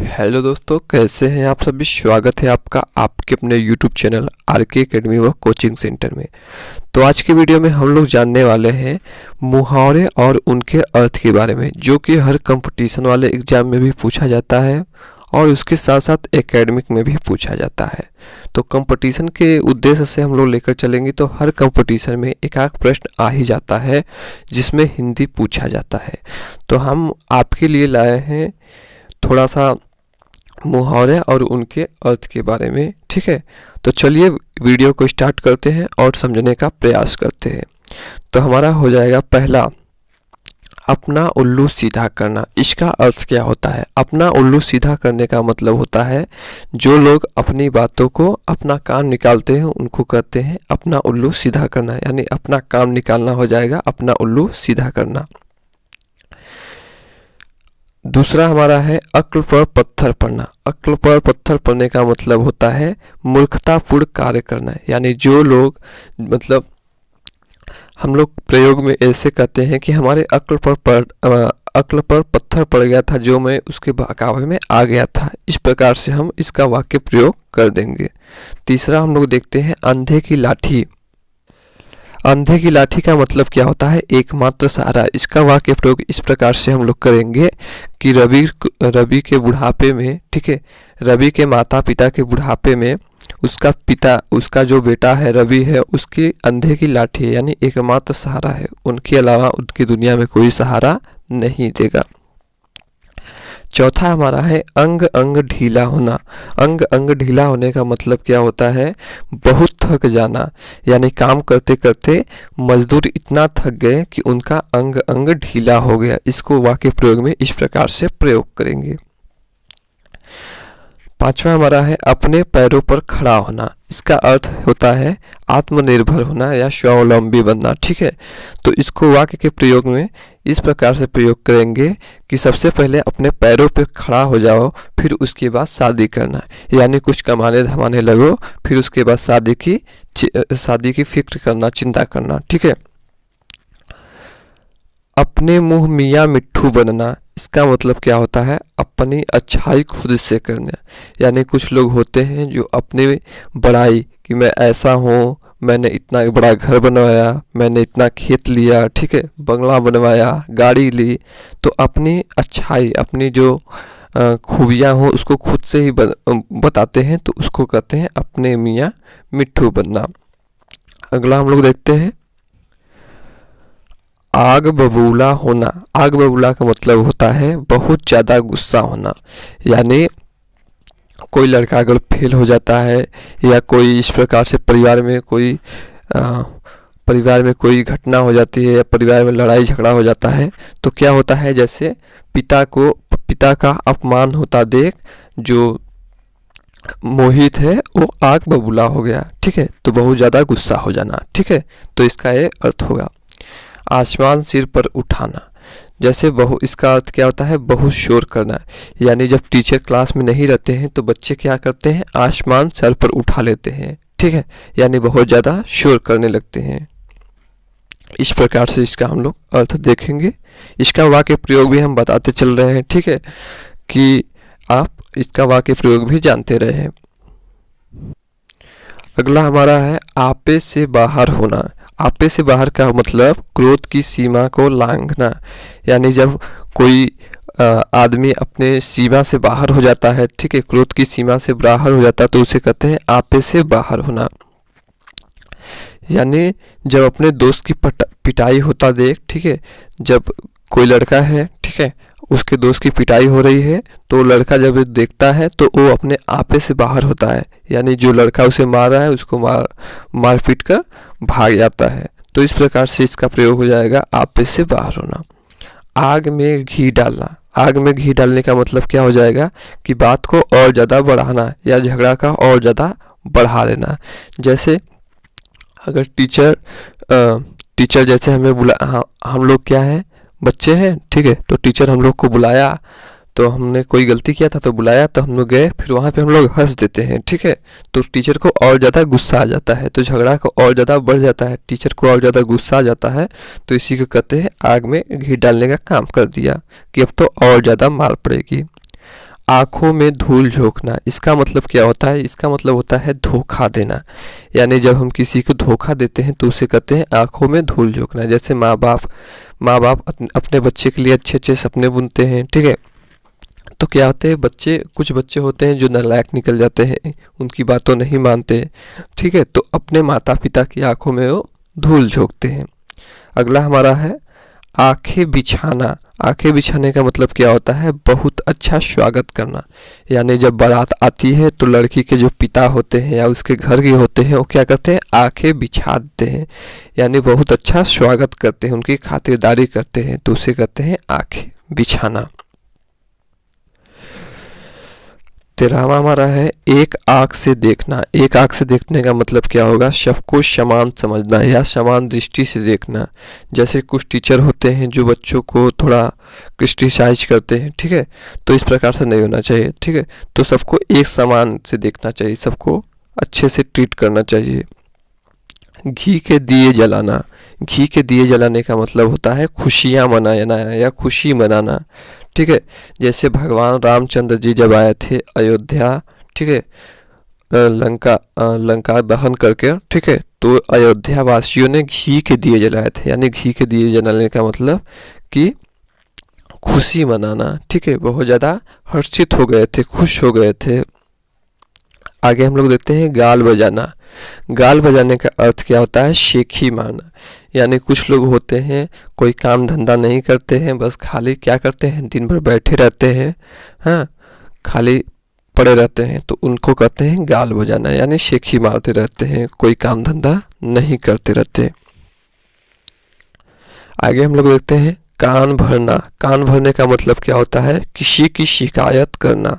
Hello दोस्तों, कैसे हैं आप सभी। स्वागत है आपका आपके अपने यूट्यूब चैनल आरके एकेडमी व कोचिंग सेंटर में। तो आज की वीडियो में हम लोग जानने वाले हैं मुहावरे और उनके अर्थ के बारे में, जो कि हर कंपटीशन वाले एग्जाम में भी पूछा जाता है और उसके साथ साथ एकेडमिक में भी पूछा जाता है। तो कंपटीशन के उद्देश्य से हम लोग लेकर चलेंगे तो हर कंपटीशन में एक आध प्रश्न आ ही जाता है जिसमें हिंदी पूछा जाता है। तो हम आपके लिए लाए हैं थोड़ा सा मुहावरे और उनके अर्थ के बारे में, ठीक है। तो चलिए वीडियो को स्टार्ट करते हैं और समझने का प्रयास करते हैं। तो हमारा हो जाएगा पहला, अपना उल्लू सीधा करना। इसका अर्थ क्या होता है? अपना उल्लू सीधा करने का मतलब होता है जो लोग अपनी बातों को अपना काम निकालते हैं उनको कहते हैं अपना उल्लू सीधा करना, यानी अपना काम निकालना हो जाएगा अपना उल्लू सीधा करना। दूसरा हमारा है अक्ल पर पत्थर पड़ना। अक्ल पर पत्थर पड़ने का मतलब होता है मूर्खतापूर्ण कार्य करना, यानी जो लोग हम लोग प्रयोग में ऐसे कहते हैं कि हमारे अक्ल पर पत्थर पड़ गया था जो मैं उसके बहकावे में आ गया था। इस प्रकार से हम इसका वाक्य प्रयोग कर देंगे। तीसरा हम लोग देखते हैं अंधे की लाठी। अंधे की लाठी का मतलब क्या होता है? एकमात्र सहारा। इसका वाक्य प्रयोग इस प्रकार से हम लोग करेंगे कि रवि के बुढ़ापे में, ठीक है, रवि के माता पिता के बुढ़ापे में उसका जो बेटा है रवि है, उसकी अंधे की लाठी है, यानी एकमात्र सहारा है। उनके अलावा उनकी दुनिया में कोई सहारा नहीं देगा। चौथा हमारा है अंग अंग ढीला होना। अंग अंग ढीला होने का मतलब क्या होता है? बहुत थक जाना, यानी काम करते करते मजदूर इतना थक गए कि उनका अंग अंग ढीला हो गया। इसको वाक्य प्रयोग में इस प्रकार से प्रयोग करेंगे। पांचवा हमारा है अपने पैरों पर खड़ा होना। इसका अर्थ होता है आत्मनिर्भर होना या स्वावलंबी बनना, ठीक है। तो इसको वाक्य के प्रयोग में इस प्रकार से प्रयोग करेंगे कि सबसे पहले अपने पैरों पर खड़ा हो जाओ, फिर उसके बाद शादी करना, यानी कुछ कमाने धमाने लगो, फिर उसके बाद शादी की फिक्र करना, चिंता करना, ठीक है। अपने मुंह मियाँ मिट्ठू बनना। इसका मतलब क्या होता है? अपनी अच्छाई खुद से करना, यानी कुछ लोग होते हैं जो अपने बड़ाई कि मैं ऐसा हूँ, मैंने इतना बड़ा घर बनवाया, मैंने इतना खेत लिया, ठीक है, बंगला बनवाया, गाड़ी ली। तो अपनी अच्छाई, अपनी जो खूबियाँ हो उसको खुद से ही बताते हैं, तो उसको कहते हैं अपने मियाँ मिट्ठू बनना। अगला हम लोग देखते हैं आग बबूला होना। आग बबूला का मतलब होता है बहुत ज़्यादा गुस्सा होना, यानी कोई लड़का अगर फेल हो जाता है या कोई इस प्रकार से परिवार में कोई घटना हो जाती है या परिवार में लड़ाई झगड़ा हो जाता है, तो क्या होता है, जैसे पिता का अपमान होता देख जो मोहित है वो आग बबूला हो गया, ठीक है। तो बहुत ज़्यादा गुस्सा हो जाना, ठीक है। तो इसका ये अर्थ होगा। आसमान सिर पर उठाना। जैसे इसका अर्थ क्या होता है? बहुत शोर करना, यानी जब टीचर क्लास में नहीं रहते हैं तो बच्चे क्या करते हैं? आसमान सर पर उठा लेते हैं, ठीक है, यानी बहुत ज़्यादा शोर करने लगते हैं। इस प्रकार से इसका हम लोग अर्थ देखेंगे। इसका वाक्य प्रयोग भी हम बताते चल रहे हैं, ठीक है, कि आप इसका वाक्य प्रयोग भी जानते रहे। अगला हमारा है आपे से बाहर होना। आपे से बाहर का मतलब क्रोध की सीमा को लांघना, यानी जब कोई आदमी अपने सीमा से बाहर हो जाता है, ठीक है, क्रोध की सीमा से बाहर हो जाता है, तो उसे कहते हैं आपे से बाहर होना। यानी जब अपने दोस्त की पिटाई होता देख, ठीक है, जब कोई लड़का है, ठीक है, उसके दोस्त की पिटाई हो रही है तो लड़का जब देखता है तो वो अपने आपे से बाहर होता है, यानी जो लड़का उसे मार रहा है उसको मार पीट कर भाग जाता है। तो इस प्रकार से इसका प्रयोग हो जाएगा आपे से बाहर होना। आग में घी डालना। आग में घी डालने का मतलब क्या हो जाएगा कि बात को और ज़्यादा बढ़ाना या झगड़ा का और ज़्यादा बढ़ा देना। जैसे अगर टीचर जैसे हम लोग क्या है, बच्चे हैं, ठीक है, तो टीचर हम लोग को बुलाया, तो हमने कोई गलती किया था तो बुलाया, तो हम लोग गए, फिर वहाँ पे हम लोग हंस देते हैं, ठीक है, तो टीचर को और ज़्यादा गुस्सा आ जाता है, तो झगड़ा को और ज़्यादा बढ़ जाता है, टीचर को और ज़्यादा गुस्सा आ जाता है। तो इसी को कहते हैं आग में घी डालने का काम कर दिया कि अब तो और ज़्यादा मार पड़ेगी। आँखों में धूल झोंकना, इसका मतलब क्या होता है? इसका मतलब होता है धोखा देना। यानी जब हम किसी को धोखा देते हैं तो उसे कहते हैं आँखों में धूल झोंकना। जैसे माँ बाप अपने बच्चे के लिए अच्छे अच्छे सपने बुनते हैं, ठीक है, तो क्या होते हैं, कुछ बच्चे होते हैं जो नालायक निकल जाते हैं, उनकी बातों नहीं मानते, ठीक है, तो अपने माता पिता की आंखों में वो धूल झोंकते हैं। अगला हमारा है आंखें बिछाना। आंखें बिछाने का मतलब क्या होता है? बहुत अच्छा स्वागत करना। यानी जब बारात आती है तो लड़की के जो पिता होते हैं या उसके घर के होते हैं वो क्या करते हैं? आंखें बिछा देते हैं, यानी बहुत अच्छा स्वागत करते हैं, उनकी खातिरदारी करते हैं, तो उसे कहते हैं आंखें बिछाना। 13वां हमारा है एक आँख से देखना। एक आँख से देखने का मतलब क्या होगा? सबको समान समझना या समान दृष्टि से देखना। जैसे कुछ टीचर होते हैं जो बच्चों को थोड़ा क्रिटिसाइज करते हैं, ठीक है, तो इस प्रकार से नहीं होना चाहिए, ठीक है, तो सबको एक समान से देखना चाहिए, सबको अच्छे से ट्रीट करना चाहिए। घी के दिए जलाना। घी के दिए जलाने का मतलब होता है खुशियाँ मनाना या खुशी मनाना, ठीक है। जैसे भगवान रामचंद्र जी जब आए थे अयोध्या, ठीक है, लंका दहन करके, ठीक है, तो अयोध्या वासियों ने घी के दिए जलाए थे। यानी घी के दिए जलाने का मतलब कि खुशी मनाना, ठीक है, बहुत ज़्यादा हर्षित हो गए थे, खुश हो गए थे। आगे हम लोग देखते हैं गाल बजाना। गाल बजाने का अर्थ क्या होता है? शेखी मारना। यानी कुछ लोग होते हैं कोई काम धंधा नहीं करते हैं, बस खाली क्या करते हैं, दिन भर बैठे रहते हैं, हाँ, खाली पड़े रहते हैं, तो उनको कहते हैं गाल बजाना, यानी शेखी मारते रहते हैं, कोई काम धंधा नहीं करते रहते। आगे हम लोग देखते हैं कान भरना। कान भरने का मतलब क्या होता है? किसी की शिकायत करना।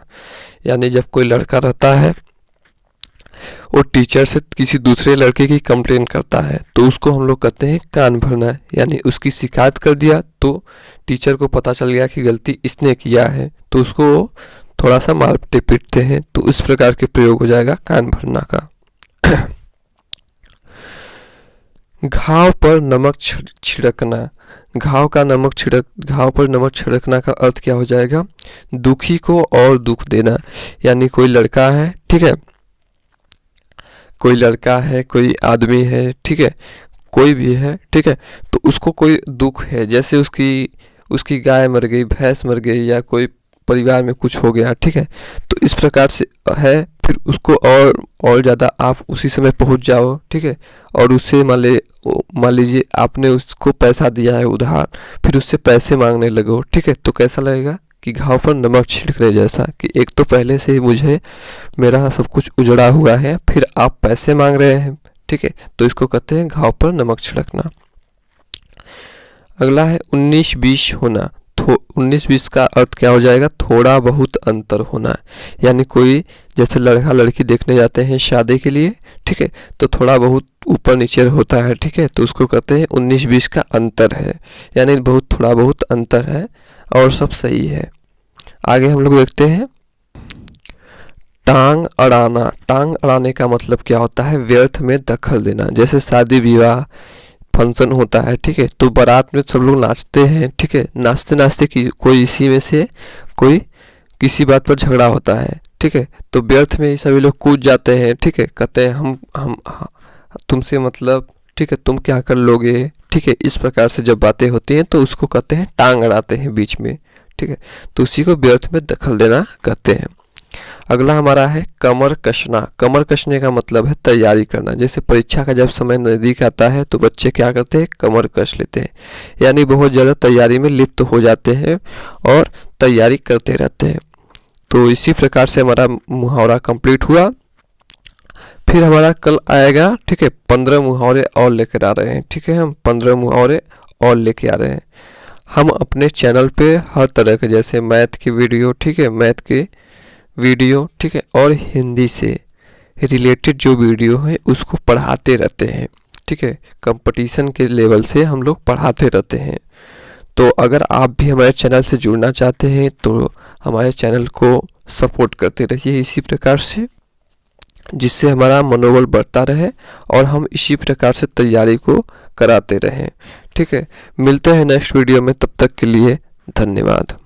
यानी जब कोई लड़का रहता है वो टीचर से किसी दूसरे लड़के की कंप्लेन करता है तो उसको हम लोग कहते हैं कान भरना। यानी उसकी शिकायत कर दिया तो टीचर को पता चल गया कि गलती इसने किया है, तो उसको थोड़ा सा मारते पीटते हैं, तो इस प्रकार के प्रयोग हो जाएगा कान भरना का। घाव पर नमक छिड़कना। घाव पर नमक छिड़कना का अर्थ क्या हो जाएगा? दुखी को और दुख देना। यानी कोई लड़का है, ठीक है, कोई लड़का है, कोई आदमी है, ठीक है, कोई भी है, ठीक है, तो उसको कोई दुख है, जैसे उसकी गाय मर गई, भैंस मर गई, या कोई परिवार में कुछ हो गया, ठीक है, तो इस प्रकार से है, फिर उसको और ज़्यादा आप उसी समय पहुंच जाओ, ठीक है, और उससे मान लीजिए आपने उसको पैसा दिया है उधार, फिर उससे पैसे मांगने लगो, ठीक है, तो कैसा लगेगा कि घाव पर नमक छिड़क रहे जैसा, कि एक तो पहले से ही मुझे मेरा सब कुछ उजड़ा हुआ है, फिर आप पैसे मांग रहे हैं, ठीक है, तो इसको कहते हैं घाव पर नमक छिड़कना। अगला है 19-20 होना। 19-20 का अर्थ क्या हो जाएगा? थोड़ा बहुत अंतर होना। यानी कोई जैसे लड़का लड़की देखने जाते हैं शादी के लिए, ठीक है, तो थोड़ा बहुत ऊपर नीचे होता है, ठीक है, तो उसको कहते हैं 19-20 का अंतर है, यानी थोड़ा बहुत अंतर है और सब सही है। आगे हम लोग देखते हैं टांग अड़ाना। टांग अड़ाने का मतलब क्या होता है? व्यर्थ में दखल देना। जैसे शादी विवाह फंक्शन होता है, ठीक है, तो बारात में सब लोग नाचते हैं, ठीक है, नाचते नाचते कोई इसी में से कोई किसी बात पर झगड़ा होता है, ठीक है, तो व्यर्थ में सभी लोग कूद जाते हैं, ठीक है, कहते हैं हम तुमसे मतलब, ठीक है, तुम क्या कर लोगे, ठीक है, इस प्रकार से जब बातें होती हैं तो उसको कहते हैं टांग अड़ाते हैं बीच में, ठीक है, तो उसी को व्यर्थ में दखल देना कहते हैं। अगला हमारा है कमर कसना। कमर कसने का मतलब है तैयारी करना। जैसे परीक्षा का जब समय नज़दीक आता है तो बच्चे क्या करते हैं? कमर कस लेते हैं, यानी बहुत ज़्यादा तैयारी में लिप्त हो जाते हैं और तैयारी करते रहते हैं। तो इसी प्रकार से हमारा मुहावरा कंप्लीट हुआ। फिर हमारा कल आएगा, ठीक है, 15 मुहावरे और लेकर आ रहे हैं, ठीक है, हम 15 मुहावरे और लेके आ रहे हैं। हम अपने चैनल पे हर तरह के, जैसे मैथ की वीडियो, ठीक है, मैथ के वीडियो, ठीक है, और हिंदी से रिलेटेड जो वीडियो है उसको पढ़ाते रहते हैं, ठीक है, कंपटीशन के लेवल से हम लोग पढ़ाते रहते हैं। तो अगर आप भी हमारे चैनल से जुड़ना चाहते हैं तो हमारे चैनल को सपोर्ट करते रहिए इसी प्रकार से, जिससे हमारा मनोबल बढ़ता रहे और हम इसी प्रकार से तैयारी को कराते रहें, ठीक है। मिलते हैं नेक्स्ट वीडियो में, तब तक के लिए धन्यवाद।